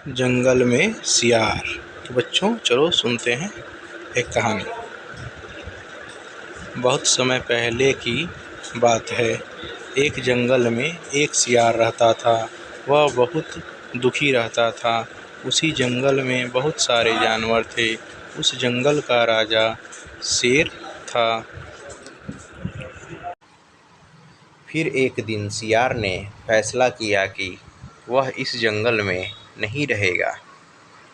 जंगल में सियार। तो बच्चों चलो सुनते हैं एक कहानी। बहुत समय पहले की बात है। एक जंगल में एक सियार रहता था। वह बहुत दुखी रहता था। उसी जंगल में बहुत सारे जानवर थे। उस जंगल का राजा शेर था। फिर एक दिन सियार ने फैसला किया कि वह इस जंगल में नहीं रहेगा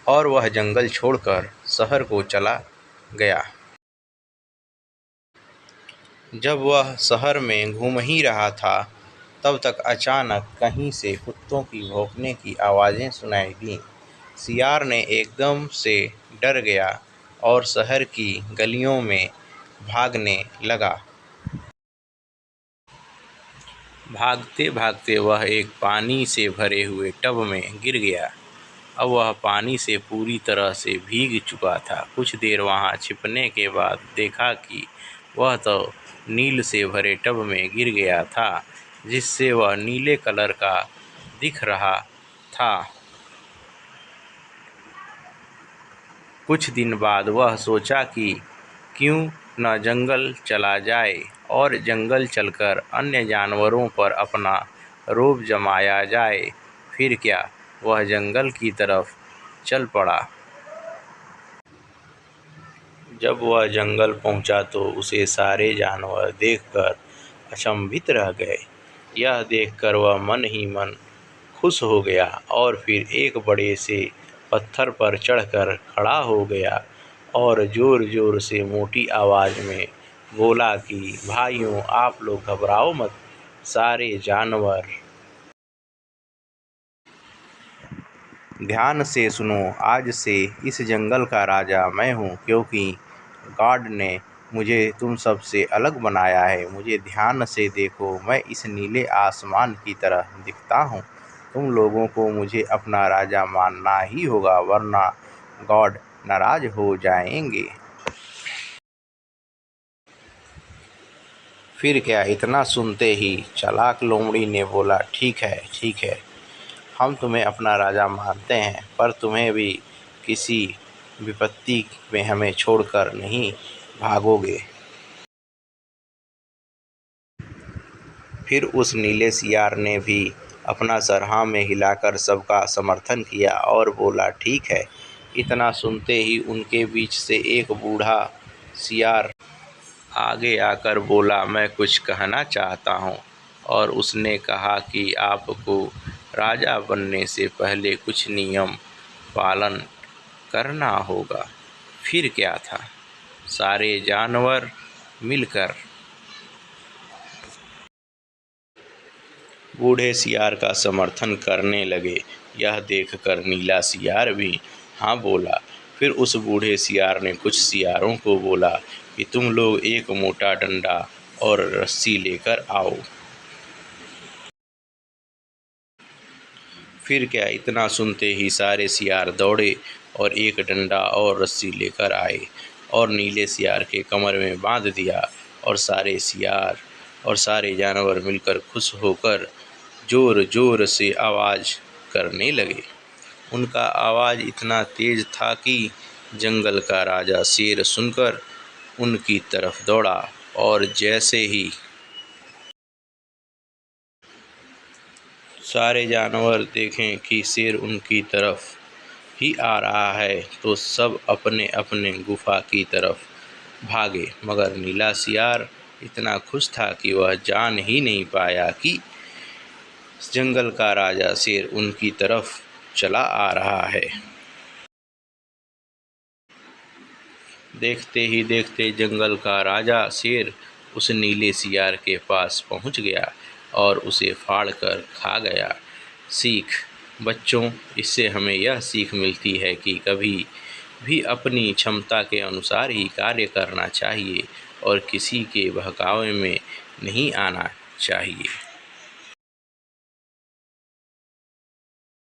और वह जंगल छोड़कर शहर को चला गया। जब वह शहर में घूम ही रहा था, तब तक अचानक कहीं से कुत्तों की भौंकने की आवाज़ें सुनाई दीं। सियार ने एकदम से डर गया और शहर की गलियों में भागने लगा। भागते भागते वह एक पानी से भरे हुए टब में गिर गया। अब वह पानी से पूरी तरह से भीग चुका था। कुछ देर वहाँ छिपने के बाद देखा कि वह तो नील से भरे टब में गिर गया था, जिससे वह नीले कलर का दिख रहा था। कुछ दिन बाद वह सोचा कि क्यों न जंगल चला जाए और जंगल चलकर अन्य जानवरों पर अपना रौब जमाया जाए। फिर क्या, वह जंगल की तरफ चल पड़ा। जब वह जंगल पहुंचा तो उसे सारे जानवर देखकर अचंभित रह गए। यह देखकर वह मन ही मन खुश हो गया और फिर एक बड़े से पत्थर पर चढ़कर खड़ा हो गया और ज़ोर-ज़ोर से मोटी आवाज़ में बोला कि भाइयों, आप लोग घबराओ मत। सारे जानवर ध्यान से सुनो। आज से इस जंगल का राजा मैं हूँ, क्योंकि गॉड ने मुझे तुम सब से अलग बनाया है। मुझे ध्यान से देखो, मैं इस नीले आसमान की तरह दिखता हूँ। तुम लोगों को मुझे अपना राजा मानना ही होगा, वरना गॉड नाराज हो जाएंगे। फिर क्या, इतना सुनते ही चालाक लोमड़ी ने बोला, ठीक है ठीक है, हम तुम्हें अपना राजा मानते हैं, पर तुम्हें भी किसी विपत्ति में हमें छोड़कर नहीं भागोगे। फिर उस नीले सियार ने भी अपना सर हाँ में हिलाकर सबका समर्थन किया और बोला, ठीक है। इतना सुनते ही उनके बीच से एक बूढ़ा सियार आगे आकर बोला, मैं कुछ कहना चाहता हूँ। और उसने कहा कि आपको राजा बनने से पहले कुछ नियम पालन करना होगा। फिर क्या था, सारे जानवर मिलकर बूढ़े सियार का समर्थन करने लगे। यह देखकर नीला सियार भी हाँ बोला। फिर उस बूढ़े सियार ने कुछ सियारों को बोला कि तुम लोग एक मोटा डंडा और रस्सी लेकर आओ। फिर क्या, इतना सुनते ही सारे सियार दौड़े और एक डंडा और रस्सी लेकर आए और नीले सियार के कमर में बांध दिया। और सारे सियार और सारे जानवर मिलकर खुश होकर ज़ोर ज़ोर से आवाज़ करने लगे। उनका आवाज़ इतना तेज था कि जंगल का राजा शेर सुनकर उनकी तरफ दौड़ा और जैसे ही सारे जानवर देखें कि शेर उनकी तरफ ही आ रहा है, तो सब अपने अपने गुफा की तरफ भागे। मगर नीला सियार इतना खुश था कि वह जान ही नहीं पाया कि जंगल का राजा शेर उनकी तरफ चला आ रहा है। देखते ही देखते जंगल का राजा शेर उस नीले सियार के पास पहुंच गया और उसे फाड़ कर खा गया। सीख बच्चों, इससे हमें यह सीख मिलती है कि कभी भी अपनी क्षमता के अनुसार ही कार्य करना चाहिए और किसी के बहकावे में नहीं आना चाहिए।